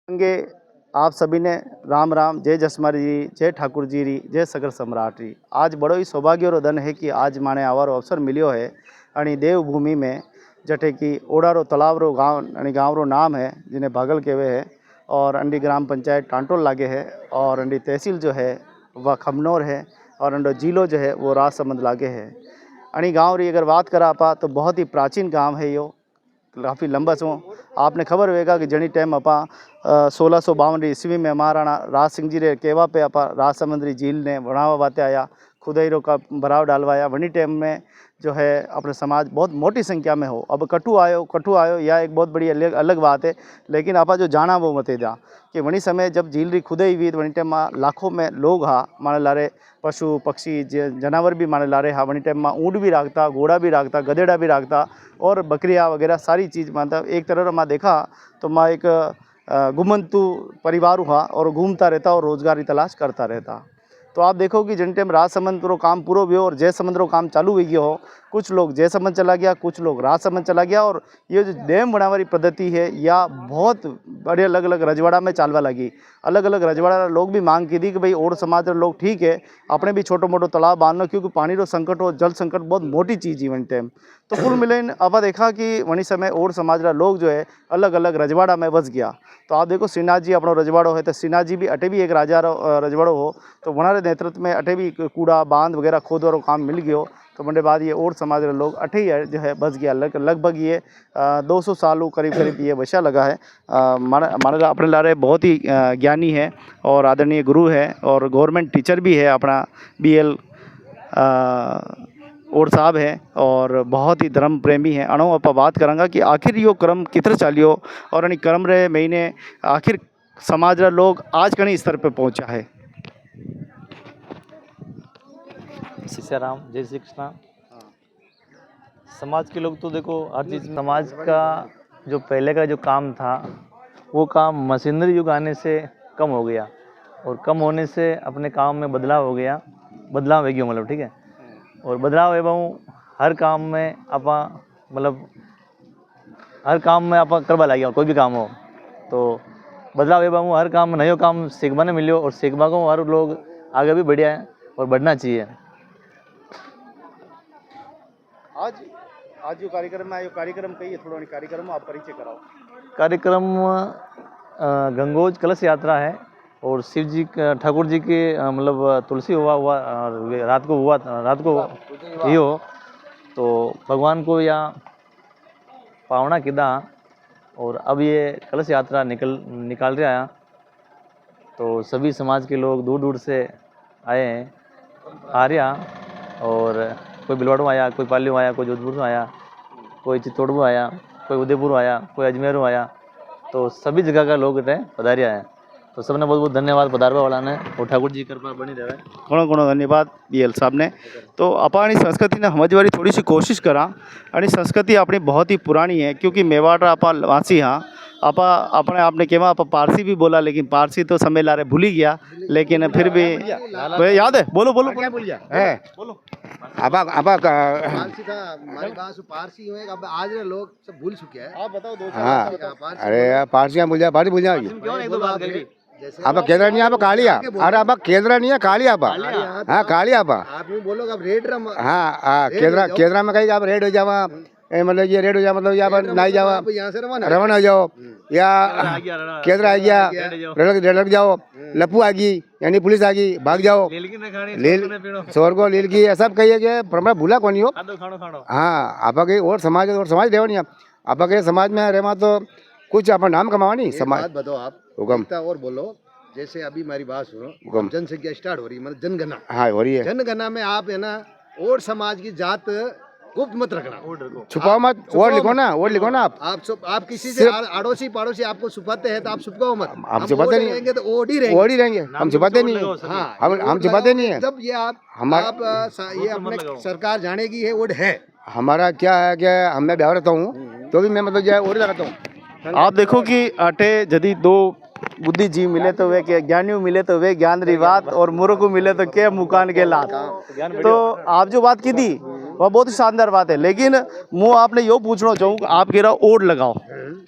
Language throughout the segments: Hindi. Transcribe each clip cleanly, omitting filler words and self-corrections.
होंगे आप सभी ने राम राम, जय जसमारी जी, जय ठाकुर जी री, जय सगर सम्राट री। आज बड़ो ही सौभाग्य रो धन है कि आज माने आवारो अवसर मिलो है अणी देवभूमि में जटे कि ओडारो तालाब रो गाँव अणी गाँव रो नाम है जिन्हें भागल कहवे है और अंडी ग्राम पंचायत टांटोल लागे है और अंडी तहसील जो है वह खमनौर है और अंडो जिलो जो है वो राजसमंद लागे है। अणी गाँव री अगर बात करा पा तो बहुत ही प्राचीन गाँव है यो, काफ़ी लंबा सो आपने खबर होगा कि जनी टाइम अपा 1652 ईस्वी में महाराणा राज सिंह जी रे केवा पे अपा राजसमंद झील ने बढ़ावा बाते आया, खुदाई रो का भराव डालवाया। वनी टाइम में जो है अपने समाज बहुत मोटी संख्या में हो। अब कटु आयो यह एक बहुत बड़ी अलग बात है, लेकिन आपा जो जाना वो मते जा कि वनी समय जब झील री खुदाई हुई तो वनी टाइम में लाखों में लोग हा माने लारे पशु पक्षी जानवर भी माने लारे हा। वनी टाइम में ऊँट भी राखता, घोड़ा भी राखता, गधेड़ा भी राखता और बकरियाँ वगैरह सारी चीज़ मतलब एक तरह मैं देखा तो मैं एक घुमंतु परिवार हुआ और घूमता रहता और रोजगार की तलाश करता रहता। तो आप देखो कि जिन टाइम राजसमंद रो काम पूरा भी हो और जयसमंद रो काम चालू हुई हो, कुछ लोग जयसमंद चला गया, कुछ लोग राजसमंद चला गया और ये जो डैम बनावारी पद्धति है या बहुत बड़े अलग अलग रजवाड़ा में चालवा लगी। अलग अलग रजवाड़ा लोग भी मांग की थी कि भाई और समाज लोग ठीक है अपने भी छोटो मोटो तालाब बांधना, क्योंकि पानी रो संकट और जल संकट बहुत मोटी चीज़ है वन टाइम। तो कुल मिले अब देखा कि वनी समय और समाज लोग जो है अलग अलग रजवाड़ा में बस गया। तो आप देखो श्रीनाथ जी अपनो रजवाड़ो है तो श्रीनाथ जी भी अटे भी एक राजा रजवाड़ो हो, तो वनारे नेतृत्व में अटे भी कूड़ा बांध वगैरह खोद वालों काम मिल गयो। तो मंडे बाद ये और समाज के लोग अठे ही जो है बस गया। लगभग ये 200 सालों करीब ये बसा लगा है। माने अपने लारे बहुत ही ज्ञानी है और आदरणीय गुरु है और गवर्नमेंट टीचर भी है अपना BL और साहब है और बहुत ही धर्म प्रेमी है। अणो आप बात करांगा कि आखिर यो क्रम कितर चालियो और अनी क्रम रे महीने आखिर समाज रा लोग आज कहीं स्तर पे पहुंचा है। सीताराम, जय श्री कृष्णा। समाज के लोग तो देखो हर चीज़, समाज का जो पहले का जो काम था वो काम मशीनरी युग आने से कम हो गया और कम होने से अपने काम में बदलाव हो गया, बदलाव है क्यों मतलब ठीक है। और बदलाव एवं हर काम में अपा मतलब हर काम में अपा करवा लगे, कोई भी काम हो तो बदलाव एवं हर काम नयो काम सीखवा ने मिलो और सीखवा को हर लोग आगे भी बढ़िया है और बढ़ना चाहिए। आज जो कार्यक्रम है, कार्यक्रम कहिए थोड़ा कार्यक्रम आप परिचय कराओ। कार्यक्रम गंगोज कलश यात्रा है और शिव जी ठाकुर जी के मतलब तुलसी हुआ रात को ये हो तो भगवान को या पावना किदा और अब ये कलश यात्रा निकाल रहा है। तो सभी समाज के लोग दूर दूर से आए हैं, आ रहा और कोई बिलवाड़ों आया, कोई पालियों आया, कोई जोधपुर आया, कोई चित्तौड़ आया, कोई उदयपुर आया, कोई अजमेर आया। तो सभी जगह का लोग पधारिया है। तो सबने बहुत बहुत धन्यवाद पधारवा वाला ने और ठाकुर जी कृपा बनी रहे। घणो धन्यवाद BL साहब ने। तो अपनी संस्कृति ने समझवारी थोड़ी सी कोशिश करा। अणी संस्कृति अपनी बहुत ही पुरानी है, क्योंकि मेवाड़ आप वासी हाँ आपा अपने आपने केवा आप पारसी भी बोला, लेकिन पारसी तो समय लारे भूल ही गया, लेकिन फिर भी याद है। बोलो बोलो क्या बोलिया है बोलो। पारसी था हमारी बात पारसी हुए, अब आज ना लोग सब भूल चुके हैं। आप बताओ दो हाँ अरे पारसियां भूल जा, पारसी भूल जाओगी। अब केंद्र नहीं, आप कालिया, अरे अब केंद्र नहीं है कालिया आप। हाँ कालिया आप यूँ बोलो अब रेड रम। हाँ केंद्र में कहीं आप रेड हो जावा, मतलब ये रेड हो जाए मतलब यहाँ पर नहीं जावा, रवाना हो जाओ या केंद्र आ गया लग जाओ, लपू आ गई यानी पुलिस आ गई भाग जाओ, शोर को लील की सब कहिए कि परम्परा भूला कौन हो। हाँ आप और समाज देवा नहीं, आप समाज में रहवा तो कुछ अपना नाम कमावा नहीं। समाज बताओ आप हुक्म और बोलो। जैसे अभी हमारी बात सुनो, जनसंख्या स्टार्ट हो रही है मतलब जनगणना। हाँ हो रही है। जनगणना में आप है ना और समाज की जात गुप्त मत रखना, छुपाओ मत, और लिखो ना आप किसी से अड़ोसी पड़ोसी आपको छुपाते हैं तो आप छुपाओ मत। हम छुपाते नहीं रहेंगे तो ओड ही रहेंगे, हम छुपाते नहीं है, हम छुपाते नहीं है। जब ये आप ये अपने सरकार जानेगी है ओड है। हमारा क्या है कि मैं ब्याह रहता हूँ तो भी मैं मतलब जो ओड लगाता हूँ। आप देखो कि अटे यदि दो बुद्धिजीवी मिले तो वे के ज्ञानी मिले तो वे ज्ञान री बात और मूर्ख मिले तो के मुकान के लात। तो आप जो बात की थी वह बहुत ही शानदार बात है। लेकिन मुँह आपने यो पूछना चाहूँ, आप कह रहा ओढ़ लगाओ,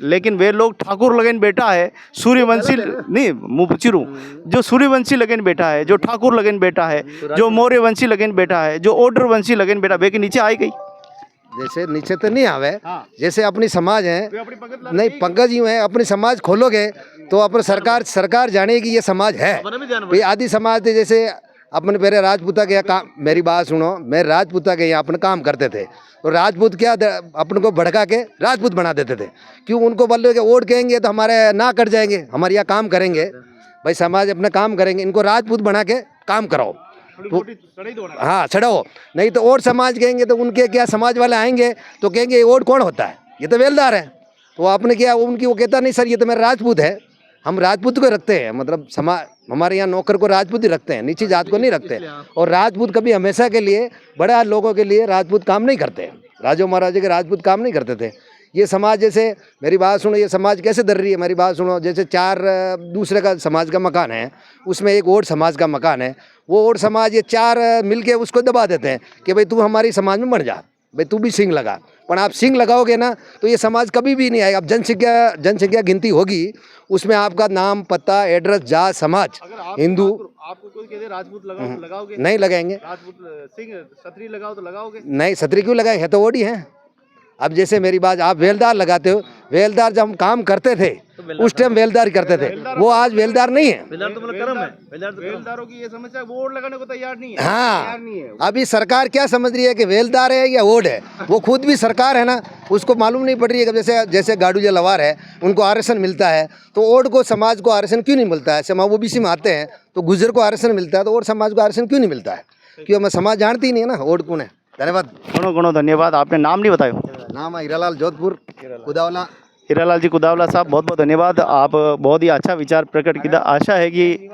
लेकिन वे लोग ठाकुर लगन बेटा है, सूर्यवंशी नहीं मुँह पूछी रू, जो सूर्यवंशी लगन बेटा है, जो ठाकुर लगन बेटा है, जो मौर्यवंशी लगन बेटा है, जो ओडर वंशी लगन बेटा, वे के नीचे आई गई। जैसे नीचे तो नहीं आवे, हाँ। जैसे अपनी समाज है, वे अपनी पंगत ला नहीं पंकज यूं है, अपनी समाज खोलोगे तो अपने सरकार जानेगी ये समाज है। ये आदि समाज थे, जैसे अपन पहले राजपूता के यहाँ काम, मेरी बात सुनो, मैं राजपूता के यहाँ अपन काम करते थे, तो राजपूत क्या अपन को भड़का के राजपूत बना देते थे। क्यों? उनको बोल के वोट कहेंगे तो हमारे ना कट जाएंगे, हमारे यहाँ काम करेंगे, भाई समाज अपना काम करेंगे, इनको राजपूत बना के काम कराओ, हाँ चढ़ाओ। नहीं तो और समाज कहेंगे तो उनके क्या समाज वाले आएंगे तो कहेंगे ये वोट कौन होता है, ये तो बेलदार है। तो आपने क्या उनकी, वो कहता नहीं सर ये तो मेरा राजपूत है, हम राजपूत को रखते हैं, मतलब समाज हमारे यहाँ नौकर को राजपूत ही रखते हैं, नीची जात को नहीं रखते। और राजपूत कभी हमेशा के लिए बड़ा लोगों के लिए राजपूत काम नहीं करते, राजा महाराजा के राजपूत काम नहीं करते थे। ये समाज, जैसे मेरी बात सुनो, ये समाज कैसे दर रही है, मेरी बात सुनो, जैसे 4 दूसरे का समाज का मकान है, उसमें एक और समाज का मकान है, वो और समाज ये 4 मिलके उसको दबा देते हैं कि भाई तू हमारी समाज में बन जा, भाई तू भी सिंह लगा। पर आप सिंह लगाओगे ना तो ये समाज कभी भी नहीं आएगा। अब जनसंख्या गिनती होगी, उसमें आपका नाम, पता, एड्रेस, जात, समाज, हिंदू, आपको कोई कहते राजपूत लगाओ तो लगाओगे? नहीं लगाएंगे। राजपूत सिंह क्षत्रिय लगाओ तो लगाओगे? नहीं, क्षत्रिय क्यों लगाए, है तो ओडी है। अब जैसे मेरी बात, आप वेलदार लगाते हो, वेलदार जब हम काम करते थे उस टाइम वेलदार करते थे, वो आज वेलदार नहीं है। वेलदारों की ये समस्या, वोट लगाने को तैयार नहीं है। हाँ, अभी सरकार क्या समझ रही है कि वेलदार है या वोट है, वो खुद भी सरकार है ना, उसको मालूम नहीं पड़ रही है कि जैसे गाड़ू लवार है, उनको आरक्षण मिलता है, तो वोट को समाज को आरक्षण क्यों नहीं मिलता है? समाज ओबीसी में आते हैं तो गुजर को आरक्षण मिलता है, तो और समाज को आरक्षण क्यों नहीं मिलता है? क्यों? हमें समाज जानती ही नहीं है ना वोट कौन है। धन्यवाद। घणो धन्यवाद। आपने नाम नहीं बताया? नाम है हीरालाल जोधपुर कुदावला। हीरालाल जी कुदावला साहब, बहुत बहुत धन्यवाद। आप बहुत ही अच्छा विचार प्रकट किया। आशा है कि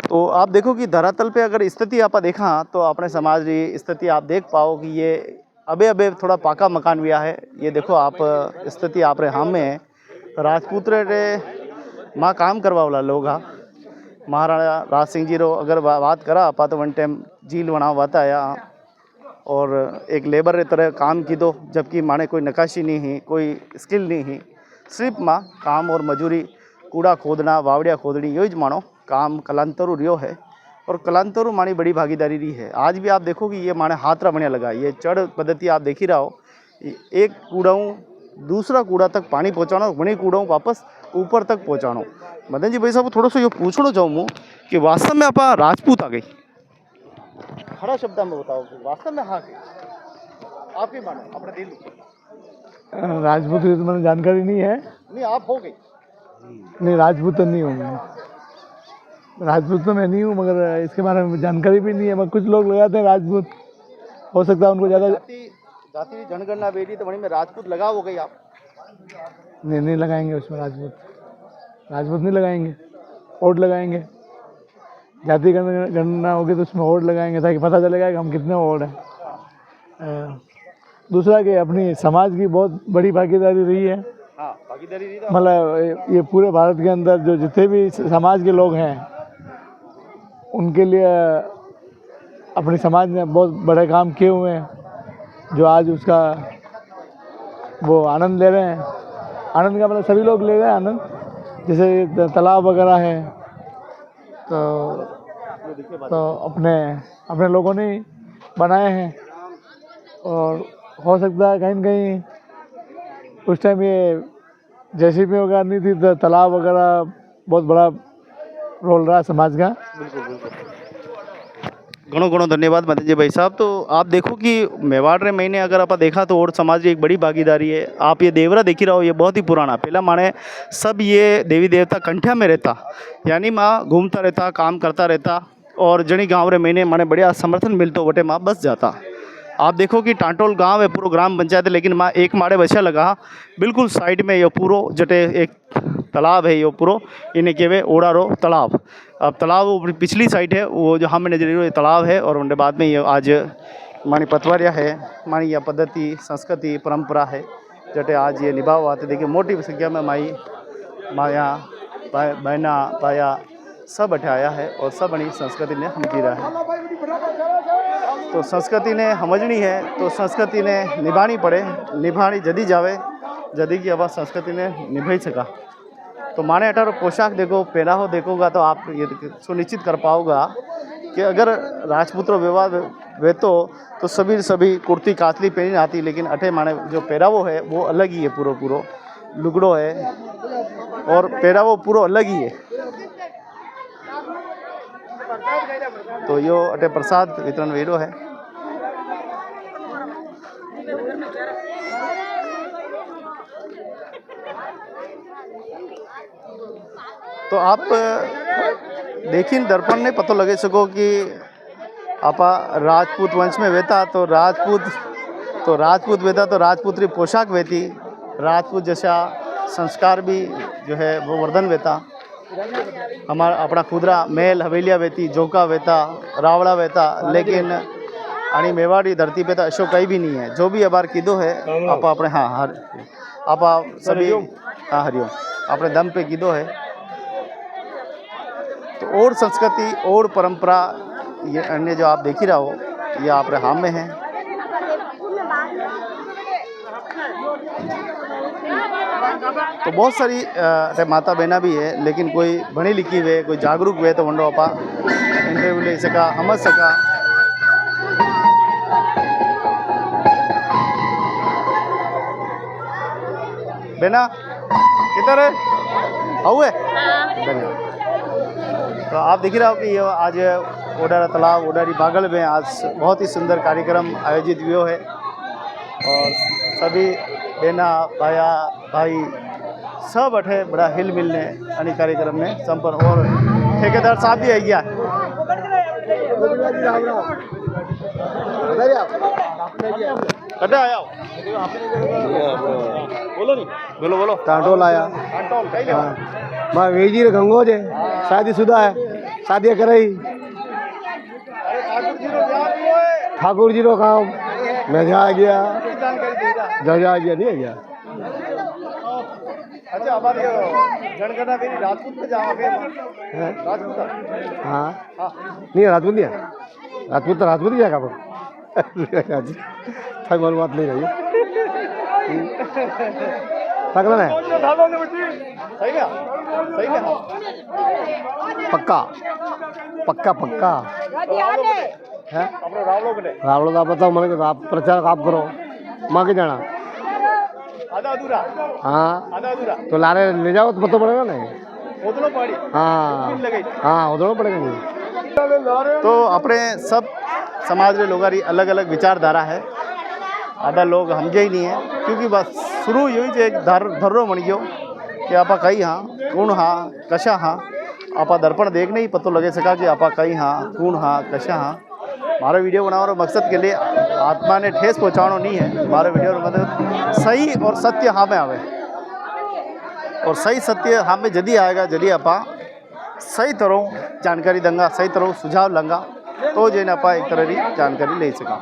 तो आप देखो कि धरातल पे अगर स्थिति आप देखा तो अपने समाज की स्थिति आप देख पाओ कि ये अबे थोड़ा पाका मकान भी है। ये देखो आप स्थिति आप रे हम में राजपूत रे माँ काम करवा वाला लोग हा। महाराणा राज सिंह जी रो अगर बात करा आपा तो वन टाइम झील बनाओ बताया और एक लेबर रे तरह काम की दो, जबकि माने कोई नकाशी नहीं ही, कोई स्किल नहीं ही, सिर्फ माँ काम और मजूरी, कूड़ा खोदना, वावड़िया खोदनी, यो ज मानो काम कलांतरू रियो है। और कलांतरू मानी बड़ी भागीदारी रही है। आज भी आप देखो कि ये माने हाथरा बढ़िया लगा, ये चढ़ पद्धति आप देख ही रहा हो, एक कूड़ाऊ दूसरा कूड़ा तक पानी पहुँचाना, वही कूड़ाऊ वापस ऊपर तक पहुँचाना। मदन जी भाई साहब थोड़ा सा ये पूछना चाहूँ कि वास्तव में आप राजपूत आ गई, खड़ा शब्द में बताओ कि वास्तव में हाँ आपकी मानो अपने दिल राजपूत की तो मैंने जानकारी नहीं है। नहीं आप हो गई? नहीं, राजपूत तो नहीं हूँ मैं, राजपूत तो मैं नहीं हूँ, मगर इसके बारे में जानकारी भी नहीं है। मगर कुछ लोग लगाते हैं राजपूत, हो सकता है उनको ज़्यादा जाति जनगणना बेटी तो वहीं में राजपूत लगा हो गई आप? नहीं लगाएंगे उसमें, राजपूत नहीं लगाएंगे, वोट लगाएंगे। जाति गणना होगी तो उसमें वोट लगाएंगे ताकि पता चलेगा कि हम कितने वोट हैं। दूसरा कि अपनी समाज की बहुत बड़ी भागीदारी रही है। हाँ, भागीदारी रही। मतलब ये पूरे भारत के अंदर जो जितने भी समाज के लोग हैं उनके लिए अपनी समाज ने बहुत बड़े काम किए हुए हैं, जो आज उसका वो आनंद ले रहे हैं। आनंद का मतलब सभी लोग ले रहे हैं आनंद, जैसे तालाब वगैरह है तो अपने लोगों ने बनाए हैं। और हो सकता है कहीं न कहीं उस टाइम ये जेसीबी वगैरह नहीं थी तो तालाब वगैरह बहुत बड़ा रोल रहा है समाज का। घणो धन्यवाद मदन जी भाई साहब। तो आप देखो कि मेवाड़ रे महीने अगर आप देखा तो और समाज की एक बड़ी भागीदारी है। आप ये देवरा देख ही रहो, ये बहुत ही पुराना पहला माने सब ये देवी देवता कंठिया में रहता, यानी माँ घूमता रहता, काम करता रहता और जनी गाँव रे महीने माने बढ़िया समर्थन मिलता वटे माँ बस जाता। आप देखो कि टांटोल गांव है, पूरा ग्राम पंचायत है, लेकिन माँ एक माड़े बचा लगा बिल्कुल साइड में ये पूरो जटे एक तालाब है, ये पूरो इन्हें केवे ओडारो तालाब। अब तालाब वो पिछली साइड है, वो जो हमें नजर तालाब है और उनके बाद में ये आज मानी पतवारिया है, मानी यह पद्धति संस्कृति परंपरा है जटे आज ये निभाव आते। देखिए मोटी संख्या में माई माया बहना पाया सब अठे आया है और सब बड़ी संस्कृति ने हम जी रहा है। तो संस्कृति ने समझनी है तो संस्कृति ने निभानी पड़े, निभानी जदी जावे जदी की अब संस्कृति ने निभाई सका। तो माने अठारो पोशाक देखो, पहनाव देखोगा तो आप ये सुनिश्चित कर पाओगा कि अगर राजपूतों विवाद वेतो तो सभी कुर्ती कातली पहनी आती, लेकिन अठे माने जो पहरावो है वो अलग ही है, पूरो लुगड़ो है और पहरावो पूरो अलग ही है। तो यो अटे प्रसाद वितरण वेरो है। तो आप देखिन दर्पण ने पतो लगे सको कि आपा राजपूत वंश में वेता तो राजपूत वेता तो राजपूतरी पोशाक वेती, राजपूत जैसा संस्कार भी जो है वो वर्धन वेता। हमारा अपना खुदरा महल हवेलियाँ वेती, जोका वेता, रावड़ा वेता, लेकिन आनी मेवाड़ी धरती पे तो अशोक कहीं भी नहीं है। जो भी अबार कीधो है आप अपने आप सभी हरिओम अपने दम पे कीधो है। तो और संस्कृति और परंपरा ये अन्य जो आप देख ही रहा हो ये आप हाम में है। तो बहुत सारी माता बहना भी है, लेकिन कोई बड़ी लिखी हुए कोई जागरूक हुए तो वंडो अपा इंटरव्यू ले सका, समझ सका। बेना किधर है हुए धन्यवाद। तो आप देख रहे हो कि ये आज ओडारा तालाब ओडारी बागल में आज बहुत ही सुंदर कार्यक्रम आयोजित हुआ है और सभी बहना भाया भाई सब अठे बड़ा हिल मिलने अन्य कार्यक्रम में संपन्न। और ठेकेदार साहब भी आई गया आया बोलो नहीं बोलो टाटोल आया मैं वेजी गंगोज है, शादीशुदा है, शादी कराई ठाकुर जी रो काम मैं जा गया नहीं है गया। अच्छा हमारे जनगणना मेरी राजपूत में जाओगे राजपूत हाँ नहीं राजपूत नहीं है, राजपूत ही जाएगा पर मालूमात नहीं रही पकड़ना है सही है पक्का पक्का पक्का है। अपने रावलों में रावलो का बताओ मैंने आप प्रचार आप करो माँ के जाना आधा अधूरा हाँ तो लारे ले जाओ तो पता पड़ेगा ना। उधड़ो पड़ी हाँ उधड़ो पड़ेगा नहीं। तो अपने सब समाज में लोगों की अलग अलग विचारधारा है, आधा लोग समझे ही नहीं है क्योंकि बस शुरू यही जो एक धर्रो बन गयो कि आपा कहीं हाँ कौन हाँ कशा हाँ आपा दर्पण देखने ही पतो लगे सका कि आपा कहीं हाँ कौन हाँ कशा हाँ। मारो वीडियो बनाने मकसद के लिए आत्मा ने ठेस पहुँचाना नहीं है। मारो वीडियो मतलब सही और सत्य हाँ में आवे और सही सत्य हाँ में जदी आएगा जदी आपा सही तरह जानकारी देंगा, सही तरह सुझाव लंगा तो जेने आपा एक तरह की जानकारी ले सका।